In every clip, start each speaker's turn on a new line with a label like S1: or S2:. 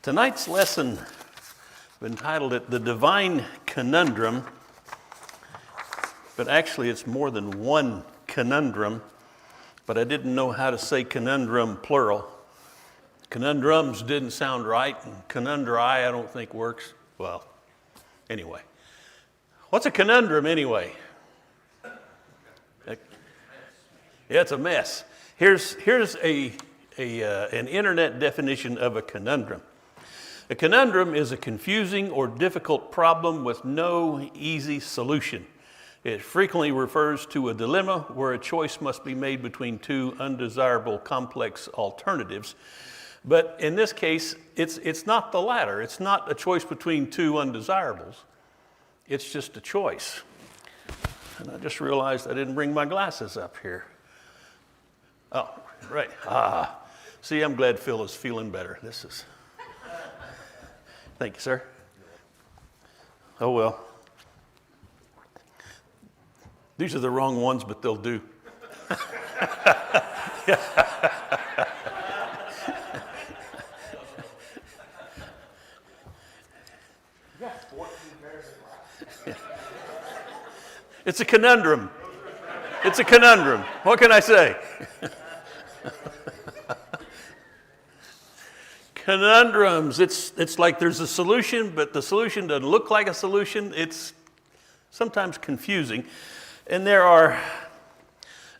S1: Tonight's lesson, I've entitled it The Divine Conundrum, but actually it's more than one conundrum, but I didn't know how to say conundrum plural. Conundrums didn't sound right, and conundri I don't think works. Well, anyway. What's a conundrum anyway? Yeah, it's a mess. Here's an internet definition of a conundrum. A conundrum is a confusing or difficult problem with no easy solution. It frequently refers to a dilemma where a choice must be made between two undesirable complex alternatives. But in this case, it's not the latter. It's not a choice between two undesirables. It's just a choice. And I just realized I didn't bring my glasses up here. Oh, right. See, I'm glad Phil is feeling better. Thank you, sir. Oh, well. These are the wrong ones, but they'll do. It's a conundrum. It's a conundrum. What can I say? Conundrums. It's like there's a solution, but the solution doesn't look like a solution. It's sometimes confusing. And there are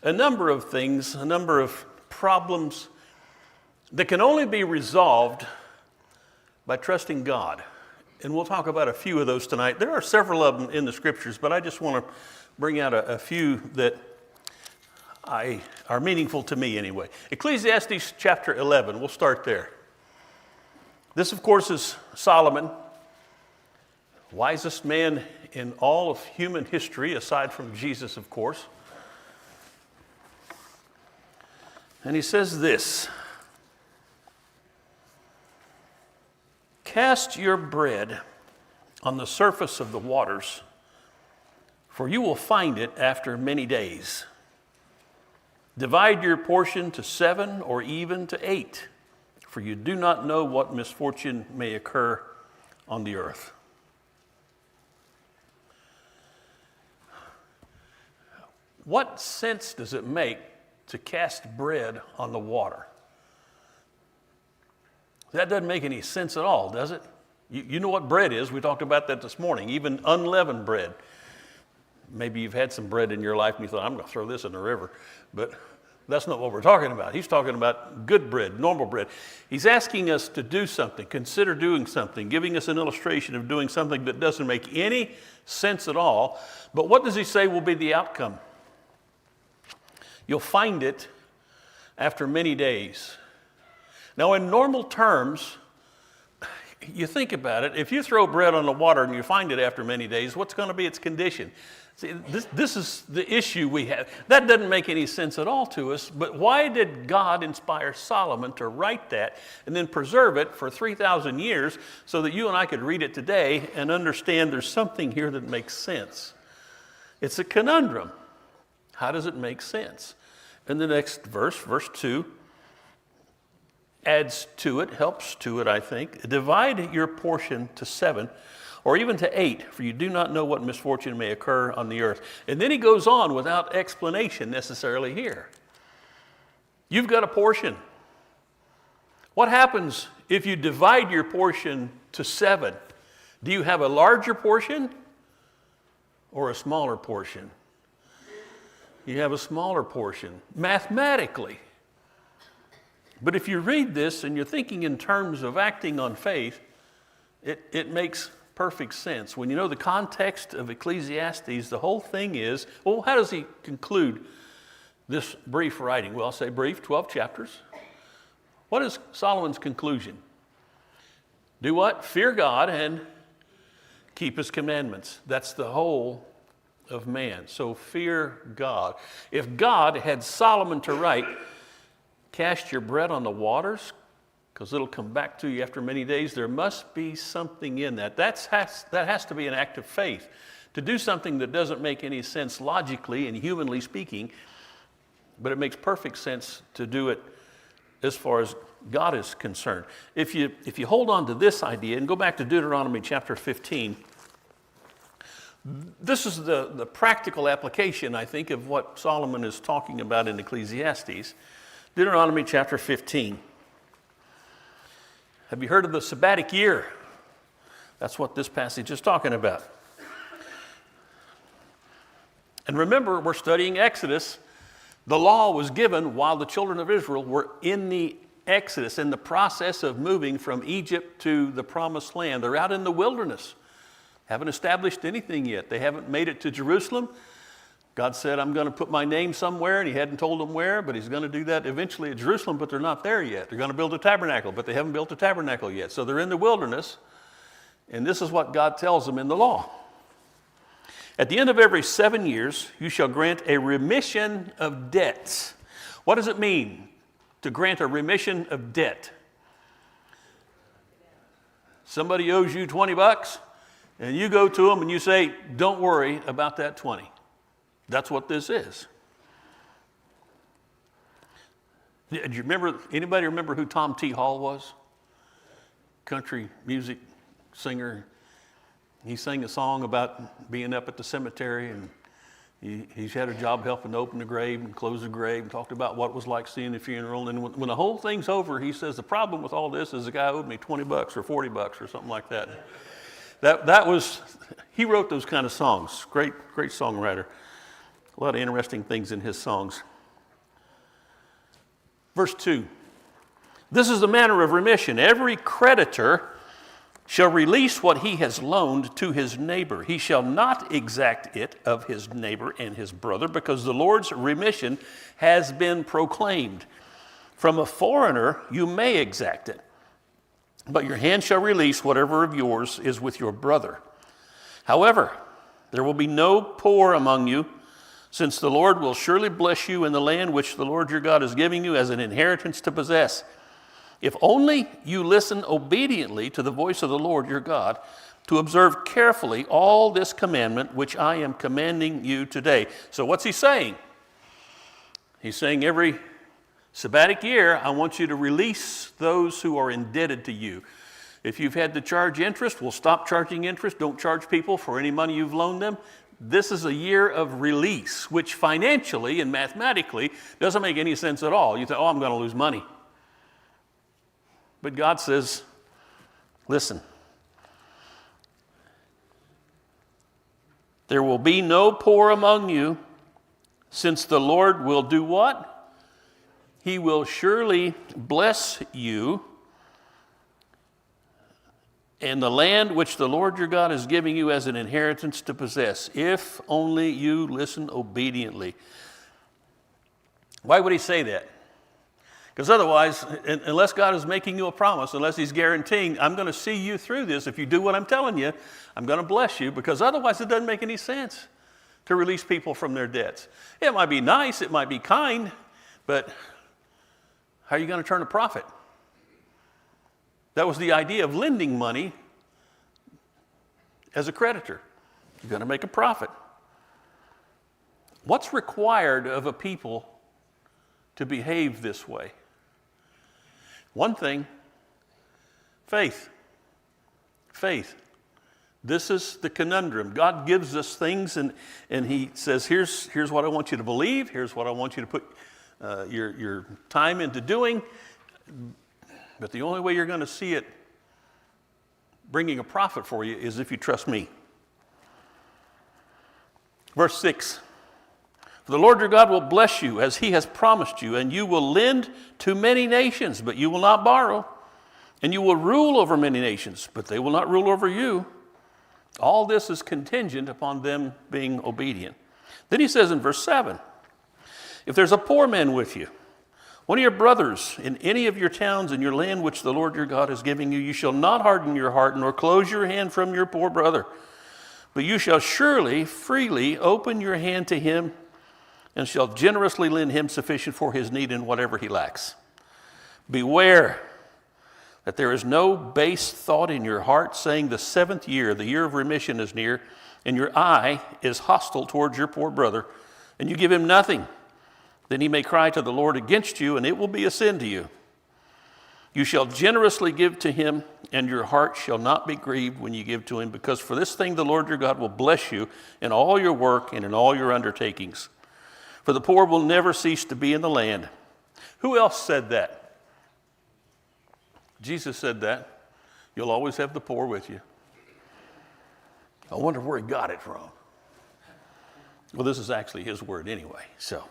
S1: a number of things, a number of problems that can only be resolved by trusting God. And we'll talk about a few of those tonight. There are several of them in the scriptures, but I just want to bring out a few that are meaningful to me anyway. Ecclesiastes chapter 11, we'll start there. This, of course, is Solomon, wisest man in all of human history, aside from Jesus, of course. And he says this: "Cast your bread on the surface of the waters, for you will find it after many days. Divide your portion to 7 or even to 8, for you do not know what misfortune may occur on the earth." What sense does it make to cast bread on the water? That doesn't make any sense at all, does it? You know what bread is. We talked about that this morning, even unleavened bread. Maybe you've had some bread in your life and you thought, I'm going to throw this in the river. But that's not what we're talking about. He's talking about good bread, normal bread. He's asking us to do something, consider doing something, giving us an illustration of doing something that doesn't make any sense at all. But what does he say will be the outcome? You'll find it after many days. Now, in normal terms, you think about it, if you throw bread on the water and you find it after many days, what's going to be its condition? See, this is the issue we have. That doesn't make any sense at all to us, but why did God inspire Solomon to write that and then preserve it for 3,000 years so that you and I could read it today and understand there's something here that makes sense? It's a conundrum. How does it make sense? And the next verse, verse 2, adds to it, helps to it, I think. Divide your portion to 7 or even to 8, for you do not know what misfortune may occur on the earth. And then he goes on without explanation necessarily here. You've got a portion. What happens if you divide your portion to 7? Do you have a larger portion or a smaller portion? You have a smaller portion, mathematically. But if you read this and you're thinking in terms of acting on faith, it makes perfect sense. When you know the context of Ecclesiastes, the whole thing is, well, how does he conclude this brief writing? Well, I'll say brief, 12 chapters. What is Solomon's conclusion? Do what? Fear God and keep his commandments. That's the whole of man. So fear God. If God had Solomon to write, cast your bread on the waters, because it'll come back to you after many days, there must be something in that. That has to be an act of faith. To do something that doesn't make any sense logically and humanly speaking, but it makes perfect sense to do it as far as God is concerned. If you hold on to this idea and go back to Deuteronomy chapter 15, this is the practical application, I think, of what Solomon is talking about in Ecclesiastes. Deuteronomy chapter 15. Have you heard of the sabbatic year? That's what this passage is talking about. And remember, we're studying Exodus. The law was given while the children of Israel were in the Exodus, in the process of moving from Egypt to the promised land. They're out in the wilderness. Haven't established anything yet. They haven't made it to Jerusalem. God said, I'm going to put my name somewhere, and he hadn't told them where, but he's going to do that eventually at Jerusalem, but they're not there yet. They're going to build a tabernacle, but they haven't built a tabernacle yet. So they're in the wilderness, and this is what God tells them in the law. At the end of every 7 years, you shall grant a remission of debts. What does it mean to grant a remission of debt? Somebody owes you $20, and you go to them and you say, don't worry about that 20. That's what this is. Do you remember, anybody remember who Tom T. Hall was? Country music singer. He sang a song about being up at the cemetery, and he's had a job helping to open the grave and close the grave, and talked about what it was like seeing the funeral. And when the whole thing's over, he says, the problem with all this is the guy owed me $20 or $40 or something like that. That was, he wrote those kind of songs. Great songwriter. A lot of interesting things in his songs. Verse 2. This is the manner of remission. Every creditor shall release what he has loaned to his neighbor. He shall not exact it of his neighbor and his brother, because the Lord's remission has been proclaimed. From a foreigner you may exact it, but your hand shall release whatever of yours is with your brother. However, there will be no poor among you, since the Lord will surely bless you in the land which the Lord your God is giving you as an inheritance to possess. If only you listen obediently to the voice of the Lord your God, to observe carefully all this commandment which I am commanding you today. So what's he saying? He's saying every sabbatic year, I want you to release those who are indebted to you. If you've had to charge interest, we'll stop charging interest. Don't charge people for any money you've loaned them. This is a year of release, which financially and mathematically doesn't make any sense at all. You think, I'm going to lose money. But God says, listen, there will be no poor among you, since the Lord will do what? He will surely bless you in the land which the Lord your God is giving you as an inheritance to possess, if only you listen obediently. Why would he say that? Because otherwise, unless God is making you a promise, unless he's guaranteeing, I'm going to see you through this. If you do what I'm telling you, I'm going to bless you, because otherwise it doesn't make any sense to release people from their debts. It might be nice, it might be kind, but how are you going to turn a profit? That was the idea of lending money as a creditor. You're going to make a profit. What's required of a people to behave this way? One thing, faith. Faith. This is the conundrum. God gives us things, and he says, here's what I want you to believe. Here's what I want you to put your time into doing. But the only way you're going to see it bringing a profit for you is if you trust me. Verse 6. For the Lord your God will bless you as he has promised you, and you will lend to many nations, but you will not borrow. And you will rule over many nations, but they will not rule over you. All this is contingent upon them being obedient. Then he says in verse 7, if there's a poor man with you, one of your brothers in any of your towns in your land which the Lord your God is giving you, you shall not harden your heart nor close your hand from your poor brother, but you shall surely freely open your hand to him and shall generously lend him sufficient for his need in whatever he lacks. Beware that there is no base thought in your heart, saying the 7th year, the year of remission is near, and your eye is hostile towards your poor brother, and you give him nothing. Then he may cry to the Lord against you, and it will be a sin to you. You shall generously give to him, and your heart shall not be grieved when you give to him, because for this thing the Lord your God will bless you in all your work and in all your undertakings. For the poor will never cease to be in the land. Who else said that? Jesus said that. You'll always have the poor with you. I wonder where he got it from. Well, this is actually his word anyway, so.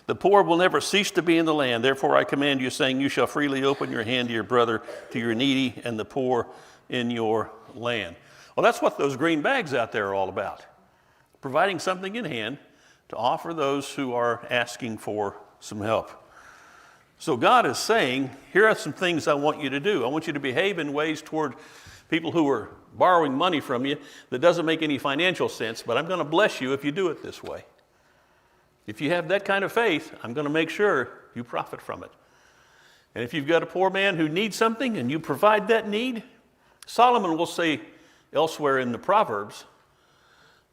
S1: The poor will never cease to be in the land. Therefore, I command you, saying, you shall freely open your hand to your brother, to your needy, and the poor in your land. Well, that's what those green bags out there are all about. Providing something in hand to offer those who are asking for some help. So God is saying, here are some things I want you to do. I want you to behave in ways toward people who are borrowing money from you that doesn't make any financial sense, but I'm going to bless you if you do it this way. If you have that kind of faith, I'm going to make sure you profit from it. And if you've got a poor man who needs something and you provide that need, Solomon will say elsewhere in the Proverbs,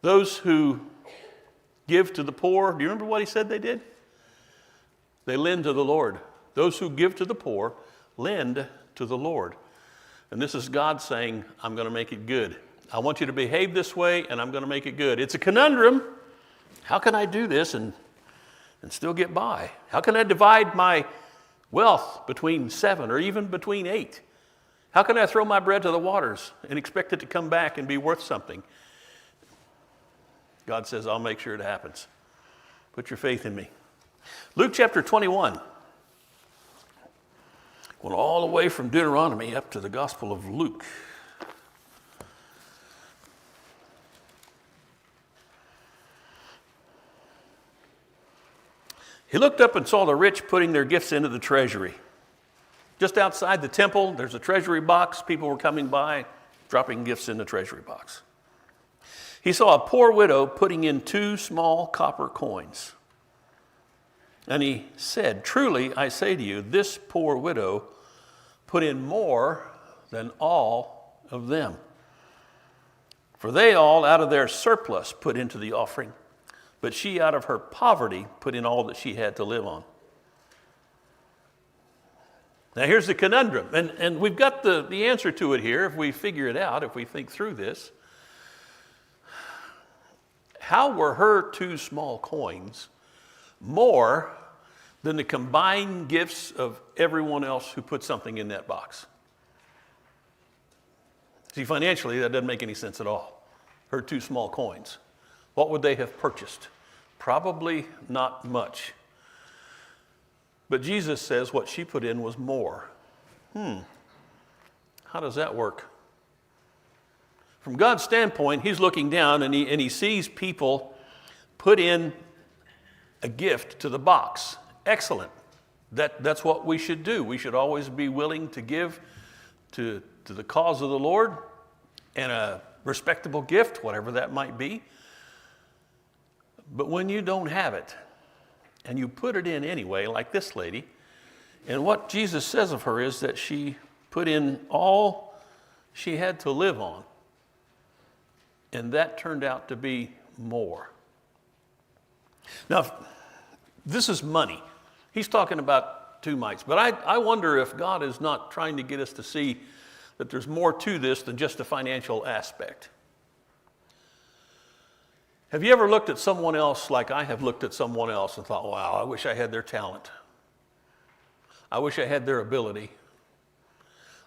S1: those who give to the poor, do you remember what he said they did? They lend to the Lord. Those who give to the poor lend to the Lord. And this is God saying, I'm going to make it good. I want you to behave this way, and I'm going to make it good. It's a conundrum. How can I do this and still get by? How can I divide my wealth between 7 or even between 8? How can I throw my bread to the waters and expect it to come back and be worth something? God says, I'll make sure it happens. Put your faith in me. Luke chapter 21. Went all the way from Deuteronomy up to the Gospel of Luke. He looked up and saw the rich putting their gifts into the treasury. Just outside the temple, there's a treasury box. People were coming by, dropping gifts in the treasury box. He saw a poor widow putting in 2 small copper coins. And he said, truly, I say to you, this poor widow put in more than all of them. For they all, out of their surplus, put into the offering. But she, out of her poverty, put in all that she had to live on. Now here's the conundrum, and we've got the answer to it here if we figure it out, if we think through this. How were her 2 small coins more than the combined gifts of everyone else who put something in that box? See, financially, that doesn't make any sense at all. Her 2 small coins. What would they have purchased? Probably not much. But Jesus says what she put in was more. How does that work? From God's standpoint, he's looking down and he sees people put in a gift to the box. Excellent. That's what we should do. We should always be willing to give to the cause of the Lord, and a respectable gift, whatever that might be. But when you don't have it, and you put it in anyway, like this lady, and what Jesus says of her is that she put in all she had to live on, and that turned out to be more. Now, this is money. He's talking about 2 mites, but I wonder if God is not trying to get us to see that there's more to this than just a financial aspect. Have you ever looked at someone else like I have looked at someone else and thought, wow, I wish I had their talent. I wish I had their ability.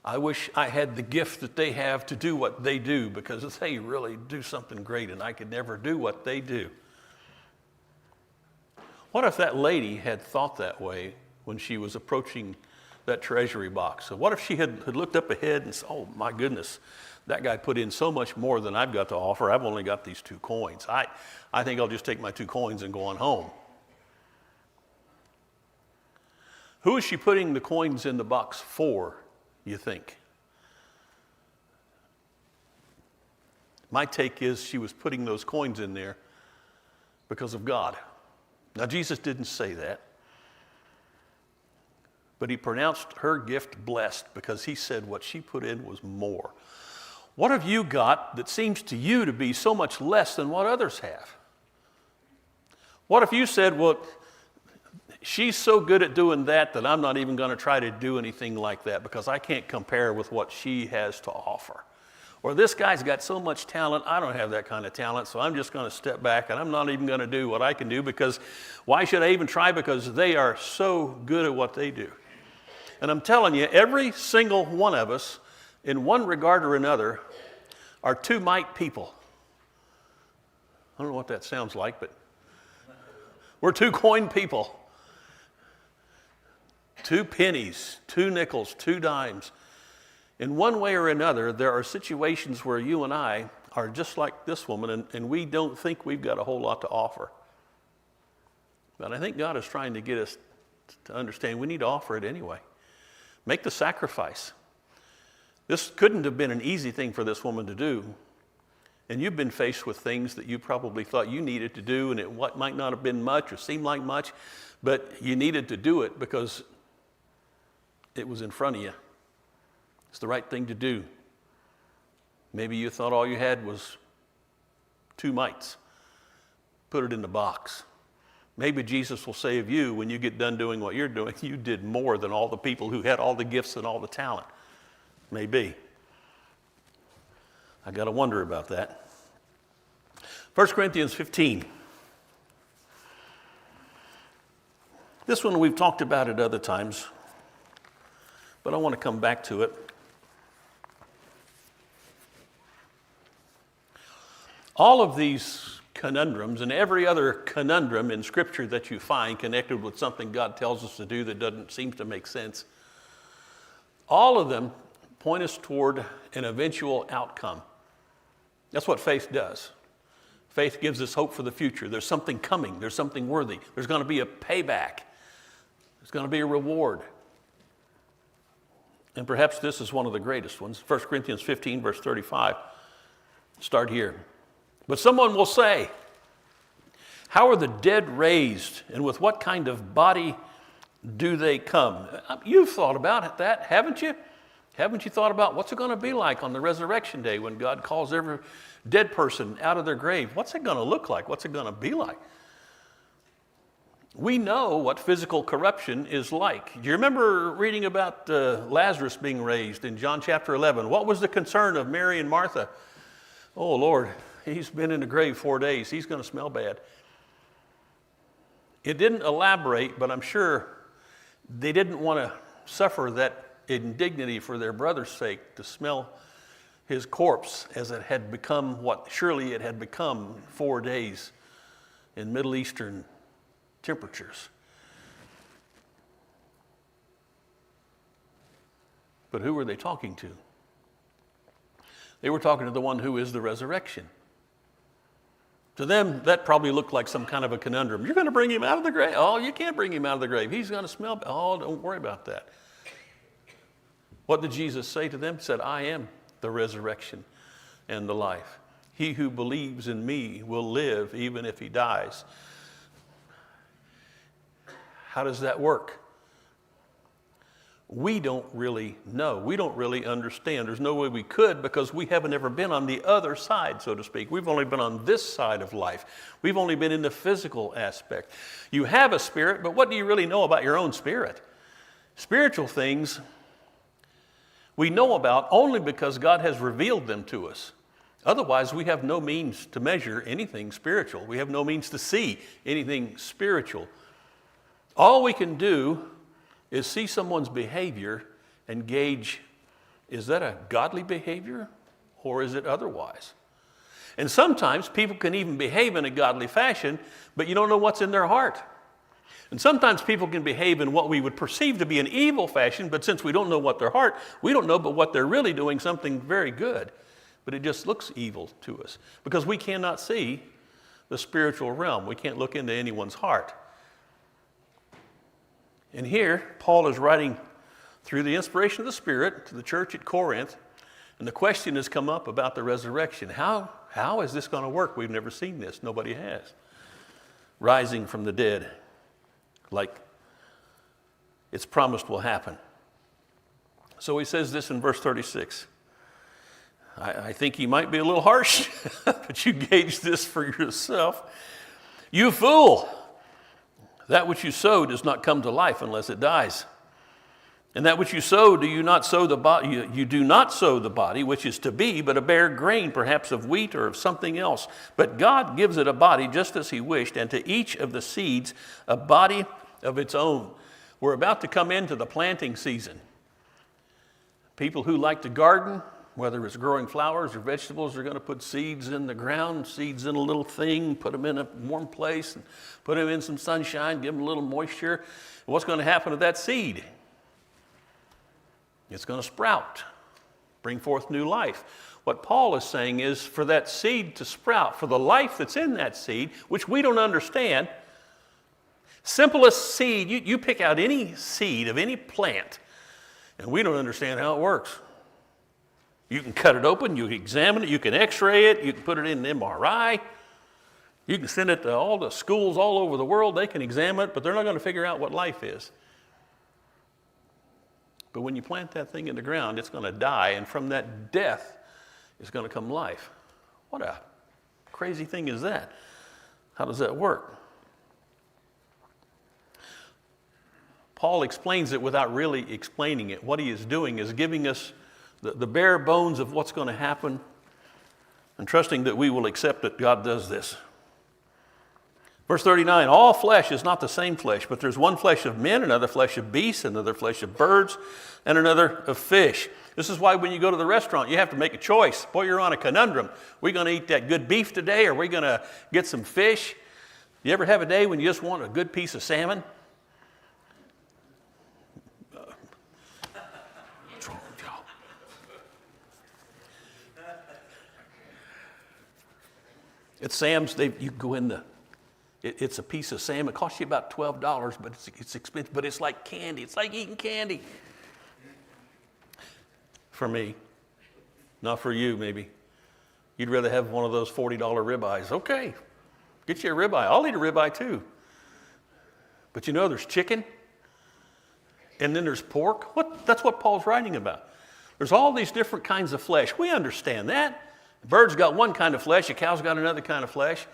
S1: I wish I had the gift that they have to do what they do, because they really do something great and I could never do what they do. What if that lady had thought that way when she was approaching that treasury box? So what if she had looked up ahead and said, oh my goodness, that guy put in so much more than I've got to offer. I've only got these 2 coins. I think I'll just take my 2 coins and go on home. Who is she putting the coins in the box for, you think? My take is she was putting those coins in there because of God. Now, Jesus didn't say that, but he pronounced her gift blessed because he said what she put in was more. What have you got that seems to you to be so much less than what others have? What if you said, well, she's so good at doing that that I'm not even going to try to do anything like that because I can't compare with what she has to offer. Or this guy's got so much talent, I don't have that kind of talent, so I'm just going to step back and I'm not even going to do what I can do because why should I even try? Because they are so good at what they do. And I'm telling you, every single one of us, in one regard or another, are two mite people. I don't know what that sounds like, but we're two coin people. 2 pennies, 2 nickels, 2 dimes. In one way or another, there are situations where you and I are just like this woman, and we don't think we've got a whole lot to offer. But I think God is trying to get us to understand we need to offer it anyway. Make the sacrifice. This couldn't have been an easy thing for this woman to do. And you've been faced with things that you probably thought you needed to do, and it might not have been much or seem like much, but you needed to do it because it was in front of you. It's the right thing to do. Maybe you thought all you had was 2 mites. Put it in the box. Maybe Jesus will say of you, when you get done doing what you're doing, you did more than all the people who had all the gifts and all the talent. Maybe. I got to wonder about that. 1 Corinthians 15. This one we've talked about at other times, but I want to come back to it. All of these conundrums and every other conundrum in Scripture that you find connected with something God tells us to do that doesn't seem to make sense, all of them point us toward an eventual outcome. That's what faith does. Faith gives us hope for the future. There's something coming. There's something worthy. There's going to be a payback. There's going to be a reward. And perhaps this is one of the greatest ones. 1 Corinthians 15, verse 35. Start here. But someone will say, how are the dead raised, and with what kind of body do they come? You've thought about that, haven't you? Haven't you thought about what's it going to be like on the resurrection day when God calls every dead person out of their grave? What's it going to look like? What's it going to be like? We know what physical corruption is like. Do you remember reading about Lazarus being raised in John chapter 11? What was the concern of Mary and Martha? Oh, Lord, he's been in the grave 4 days. He's going to smell bad. It didn't elaborate, but I'm sure they didn't want to suffer that indignity for their brother's sake to smell his corpse as it had become what surely it had become 4 days in Middle Eastern temperatures. But who were they talking to? They were talking to the one who is the resurrection. To them, that probably looked like some kind of a conundrum. You're going to bring him out of the grave? Oh, you can't bring him out of the grave. He's going to smell bad. Oh, don't worry about that. What did Jesus say to them? He said, I am the resurrection and the life. He who believes in me will live even if he dies. How does that work? We don't really know. We don't really understand. There's no way we could because we haven't ever been on the other side, so to speak. We've only been on this side of life. We've only been in the physical aspect. You have a spirit, but what do you really know about your own spirit? Spiritual things we know about only because God has revealed them to us. Otherwise, we have no means to measure anything spiritual. We have no means to see anything spiritual. All we can do is see someone's behavior and gauge, is that a godly behavior or is it otherwise? And sometimes people can even behave in a godly fashion, but you don't know what's in their heart. And sometimes people can behave in what we would perceive to be an evil fashion, but since we don't know what their heart, we don't know but what they're really doing something very good. But it just looks evil to us because we cannot see the spiritual realm. We can't look into anyone's heart. And here, Paul is writing through the inspiration of the Spirit to the church at Corinth, and the question has come up about the resurrection. How is this going to work? We've never seen this. Nobody has. Rising from the dead, like it's promised will happen. So he says this in verse 36. I think he might be a little harsh, but you gauge this for yourself. You fool! That which you sow does not come to life unless it dies. And that which you sow, do you not sow the body? You do not sow the body, which is to be, but a bare grain, perhaps of wheat or of something else. But God gives it a body just as he wished, and to each of the seeds a body of its own. We're about to come into the planting season. People who like to garden, whether it's growing flowers or vegetables, are going to put seeds in the ground, seeds in a little thing, put them in a warm place, and put them in some sunshine, give them a little moisture. What's going to happen to that seed? It's going to sprout, bring forth new life. What Paul is saying is for that seed to sprout, for the life that's in that seed, which we don't understand, simplest seed, you pick out any seed of any plant, and we don't understand how it works. You can cut it open, you can examine it, you can x-ray it, you can put it in an MRI, you can send it to all the schools all over the world, they can examine it, but they're not going to figure out what life is. But when you plant that thing in the ground, it's going to die, and from that death is going to come life. What a crazy thing is that? How does that work? Paul explains it without really explaining it. What he is doing is giving us the bare bones of what's going to happen and trusting that we will accept that God does this. Verse 39, all flesh is not the same flesh, but there's one flesh of men, another flesh of beasts, another flesh of birds, and another of fish. This is why when you go to the restaurant, you have to make a choice. Boy, you're on a conundrum. We're going to eat that good beef today, or we're going to get some fish. You ever have a day when you just want a good piece of salmon? What's wrong with y'all? At Sam's, you go in the... It's a piece of salmon. It costs you about $12, but it's expensive. But it's like candy. It's like eating candy. For me. Not for you, maybe. You'd rather have one of those $40 ribeyes. Okay. Get you a ribeye. I'll eat a ribeye too. But you know there's chicken. And then there's pork. That's what Paul's writing about. There's all these different kinds of flesh. We understand that. The bird's got one kind of flesh. A cow's got another kind of flesh.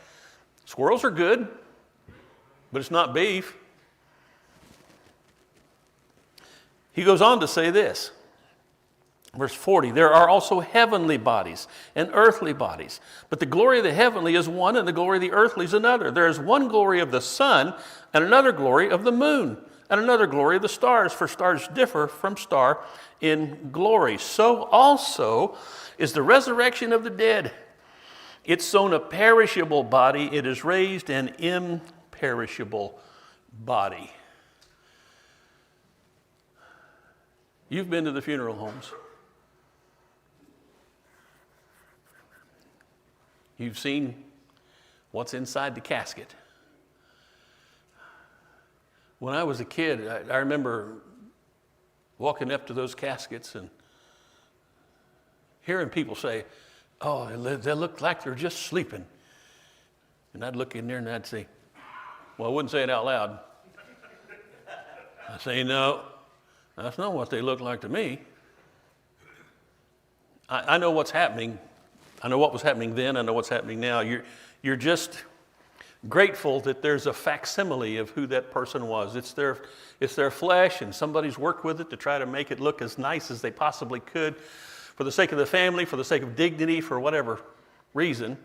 S1: Squirrels are good, but it's not beef. He goes on to say this, verse 40, there are also heavenly bodies and earthly bodies, but the glory of the heavenly is one and the glory of the earthly is another. There is one glory of the sun and another glory of the moon and another glory of the stars, for stars differ from star in glory. So also is the resurrection of the dead. It's sown a perishable body, it is raised an imperishable body. You've been to the funeral homes. You've seen what's inside the casket. When I was a kid, I remember walking up to those caskets and hearing people say, oh, they look like they're just sleeping. And I'd look in there and I'd say, well, I wouldn't say it out loud. I'd say, no, that's not what they look like to me. I know what's happening. I know what was happening then. I know what's happening now. You're just grateful that there's a facsimile of who that person was. It's their flesh, and somebody's worked with it to try to make it look as nice as they possibly could, for the sake of the family, for the sake of dignity, for whatever reason.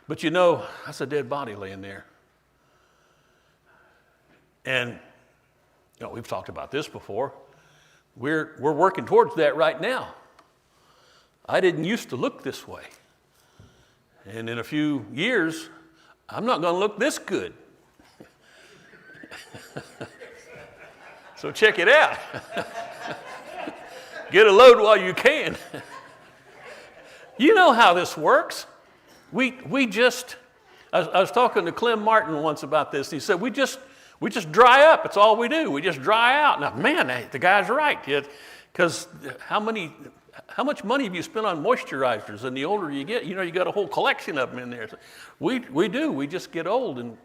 S1: But you know, that's a dead body laying there. And you know, we've talked about this before. We're working towards that right now. I didn't used to look this way. And in a few years, I'm not going to look this good. So check it out. Get a load while you can. You know how this works. We just, I was talking to Clem Martin once about this. And he said, we just dry up. It's all we do. We just dry out. Now, man, the guy's right. Because how much money have you spent on moisturizers? And the older you get, you know, you got a whole collection of them in there. So we do. We just get old and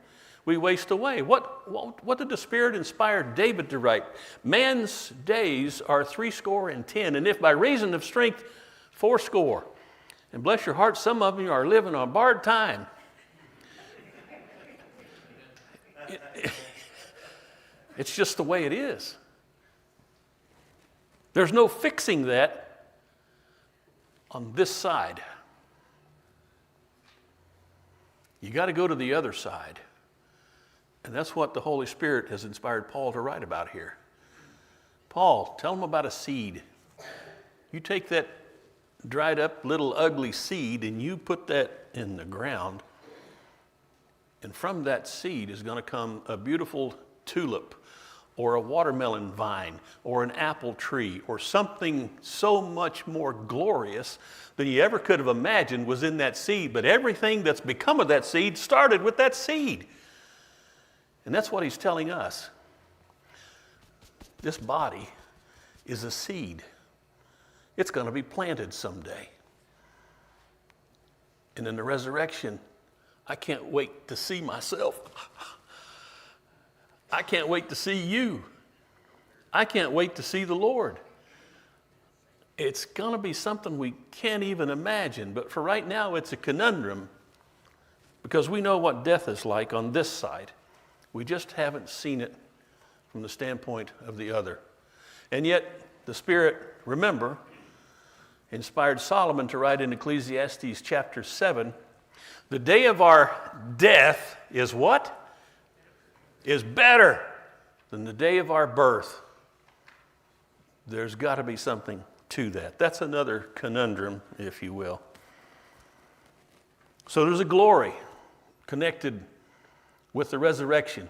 S1: we waste away. What did the Spirit inspire David to write? Man's days are 70, and if by reason of strength 80. And bless your heart, some of you are living on borrowed time. It's just the way it is. There's no fixing that on this side. You got to go to the other side. And that's what the Holy Spirit has inspired Paul to write about here. Paul, tell them about a seed. You take that dried up little ugly seed and you put that in the ground, and from that seed is going to come a beautiful tulip or a watermelon vine or an apple tree or something so much more glorious than you ever could have imagined was in that seed. But everything that's become of that seed started with that seed. And that's what he's telling us. This body is a seed. It's going to be planted someday. And in the resurrection, I can't wait to see myself. I can't wait to see you. I can't wait to see the Lord. It's going to be something we can't even imagine. But for right now, it's a conundrum because we know what death is like on this side. We just haven't seen it from the standpoint of the other. And yet, the Spirit, remember, inspired Solomon to write in Ecclesiastes chapter 7, the day of our death is what? Is better than the day of our birth. There's got to be something to that. That's another conundrum, if you will. So there's a glory connected with the resurrection.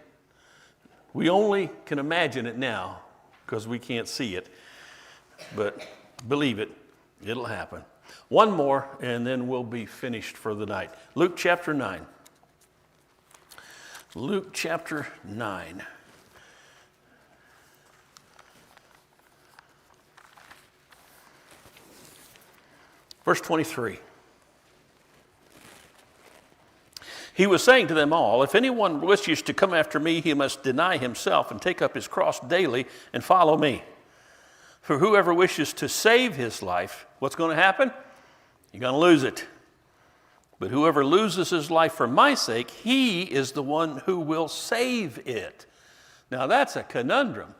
S1: We only can imagine it now because we can't see it. But believe it, it'll happen. One more, and then we'll be finished for the night. Luke chapter 9. Luke chapter 9. Verse 23. He was saying to them all, if anyone wishes to come after me, he must deny himself and take up his cross daily and follow me. For whoever wishes to save his life, what's going to happen? You're going to lose it. But whoever loses his life for my sake, he is the one who will save it. Now that's a conundrum.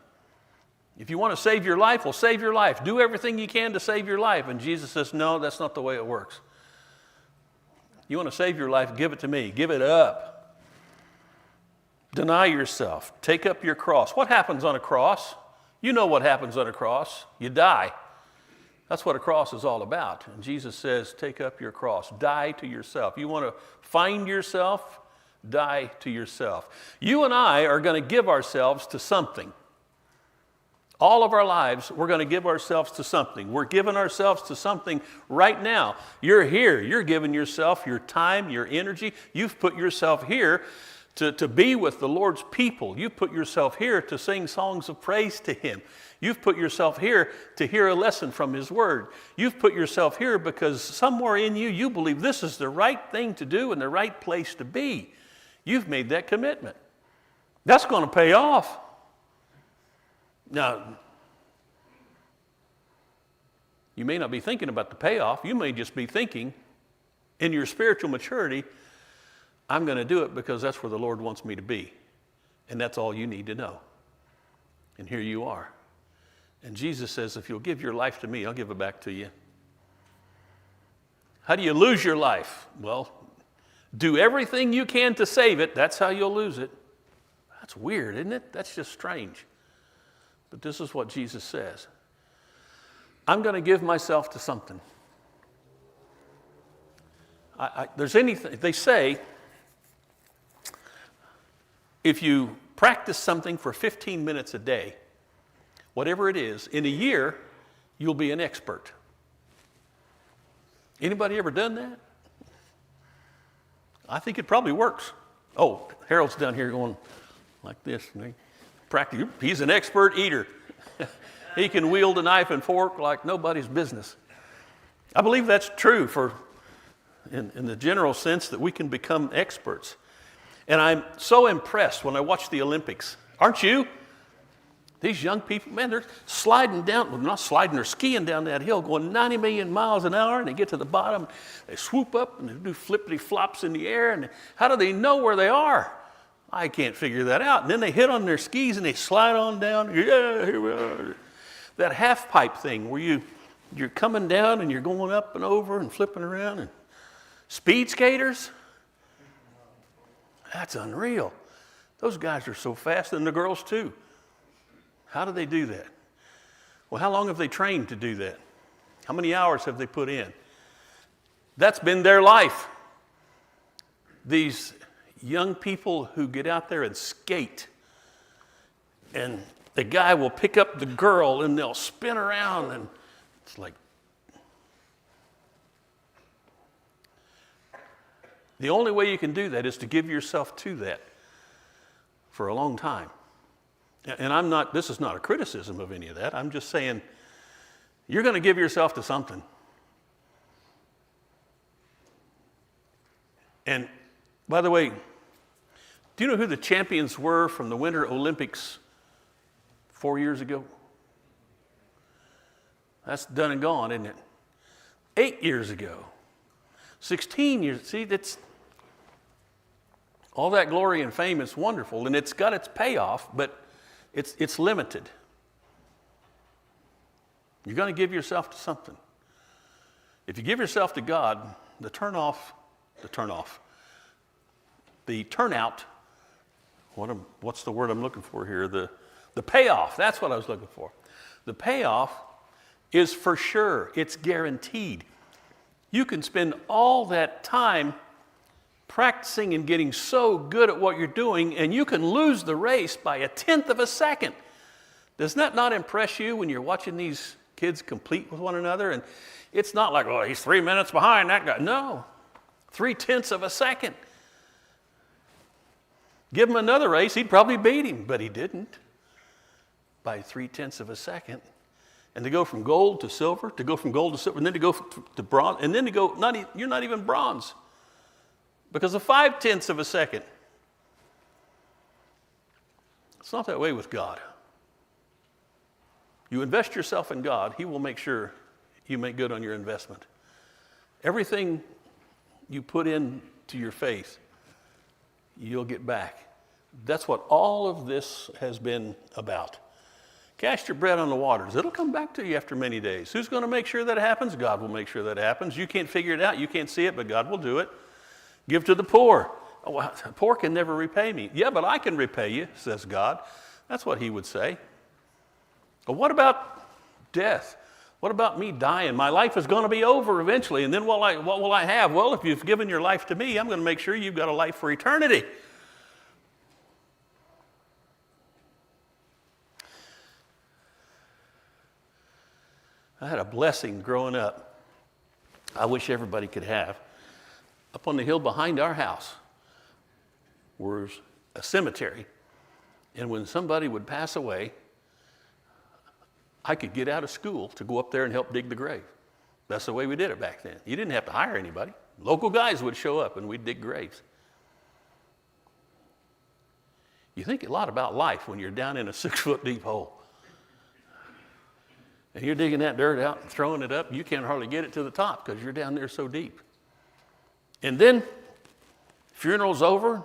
S1: If you want to save your life, well, save your life. Do everything you can to save your life. And Jesus says, no, that's not the way it works. You want to save your life, give it to me. Give it up. Deny yourself. Take up your cross. What happens on a cross? You know what happens on a cross. You die. That's what a cross is all about. And Jesus says, take up your cross. Die to yourself. You want to find yourself? Die to yourself. You and I are going to give ourselves to something. All of our lives, we're going to give ourselves to something. We're giving ourselves to something right now. You're here. You're giving yourself your time, your energy. You've put yourself here to be with the Lord's people. You've put yourself here to sing songs of praise to Him. You've put yourself here to hear a lesson from His Word. You've put yourself here because somewhere in you, you believe this is the right thing to do and the right place to be. You've made that commitment. That's going to pay off. Now, you may not be thinking about the payoff. You may just be thinking in your spiritual maturity, I'm going to do it because that's where the Lord wants me to be. And that's all you need to know. And here you are. And Jesus says, if you'll give your life to me, I'll give it back to you. How do you lose your life? Well, do everything you can to save it. That's how you'll lose it. That's weird, isn't it? That's just strange. But this is what Jesus says. I'm going to give myself to something. There's anything, they say, if you practice something for 15 minutes a day, whatever it is, in a year, you'll be an expert. Anybody ever done that? I think it probably works. Oh, Harold's down here going like this. Practically, he's an expert eater. He can wield a knife and fork like nobody's business. I believe that's true in the general sense that we can become experts. And I'm so impressed when I watch the Olympics. Aren't you? These young people, man, they're sliding down, well, not sliding, they're skiing down that hill going 90 million miles an hour, and they get to the bottom, they swoop up and they do flippity flops in the air, and how do they know where they are? I can't figure that out. And then they hit on their skis and they slide on down. Yeah, here we are. That half pipe thing where you're coming down and you're going up and over and flipping around. And speed skaters, that's unreal. Those guys are so fast, and the girls too. How do they do that? Well, how long have they trained to do that? How many hours have they put in? That's been their life. These young people who get out there and skate, and the guy will pick up the girl and they'll spin around, and it's like, the only way you can do that is to give yourself to that for a long time. And this is not a criticism of any of that. I'm just saying, you're going to give yourself to something. And by the way, do you know who the champions were from the Winter Olympics 4 years ago? That's done and gone, isn't it? 8 years ago. 16 years. See, that's all that glory and fame is wonderful, and it's got its payoff, but it's limited. You're going to give yourself to something. If you give yourself to God, the turnout, what's the word I'm looking for here? The payoff, that's what I was looking for. The payoff is for sure. It's guaranteed. You can spend all that time practicing and getting so good at what you're doing, and you can lose the race by 1/10 of a second. Does that not impress you when you're watching these kids compete with one another? And it's not like, oh, he's 3 minutes behind that guy. No, 0.3 of a second. Give him another race, he'd probably beat him, but he didn't by 0.3 of a second. And to go from gold to silver, and then to go to bronze, and then to go, you're not even bronze because of 0.5 of a second. It's not that way with God. You invest yourself in God, He will make sure you make good on your investment. Everything you put into your faith, you'll get back. That's what all of this has been about. Cast your bread on the waters. It'll come back to you after many days. Who's going to make sure that happens? God will make sure that happens. You can't figure it out. You can't see it, but God will do it. Give to the poor. Oh, well, the poor can never repay me. Yeah, but I can repay you, says God. That's what He would say. But what about death? What about me dying? My life is going to be over eventually, and then what will I have? Well, if you've given your life to me, I'm going to make sure you've got a life for eternity. I had a blessing growing up I wish everybody could have. Up on the hill behind our house was a cemetery, and when somebody would pass away, I could get out of school to go up there and help dig the grave. That's the way we did it back then. You didn't have to hire anybody. Local guys would show up and we'd dig graves. You think a lot about life when you're down in a 6-foot deep hole. And you're digging that dirt out and throwing it up. You can't hardly get it to the top because you're down there so deep. And then, funeral's over.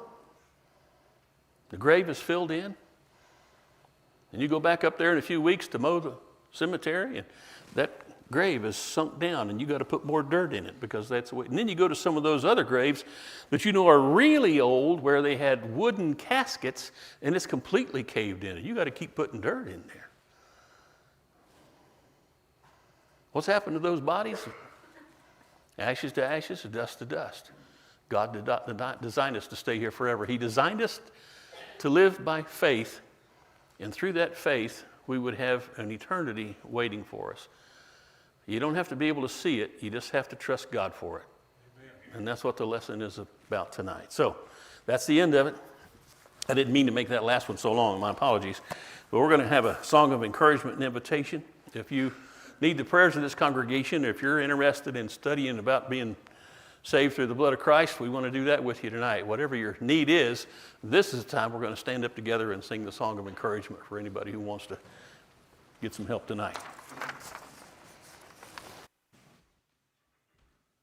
S1: The grave is filled in. And you go back up there in a few weeks to mow the cemetery, and that grave is sunk down, and you got to put more dirt in it because that's the way. And then you go to some of those other graves that you know are really old, where they had wooden caskets, and it's completely caved in, and you got to keep putting dirt in there. What's happened to those bodies? Ashes to ashes, dust to dust. God did not design us to stay here forever. He designed us to live by faith, and through that faith, we would have an eternity waiting for us. You don't have to be able to see it. You just have to trust God for it. Amen. And that's what the lesson is about tonight. So that's the end of it. I didn't mean to make that last one so long. My apologies. But we're going to have a song of encouragement and invitation. If you need the prayers of this congregation, if you're interested in studying about being saved through the blood of Christ, we want to do that with you tonight. Whatever your need is, this is the time we're going to stand up together and sing the song of encouragement for anybody who wants to get some help tonight.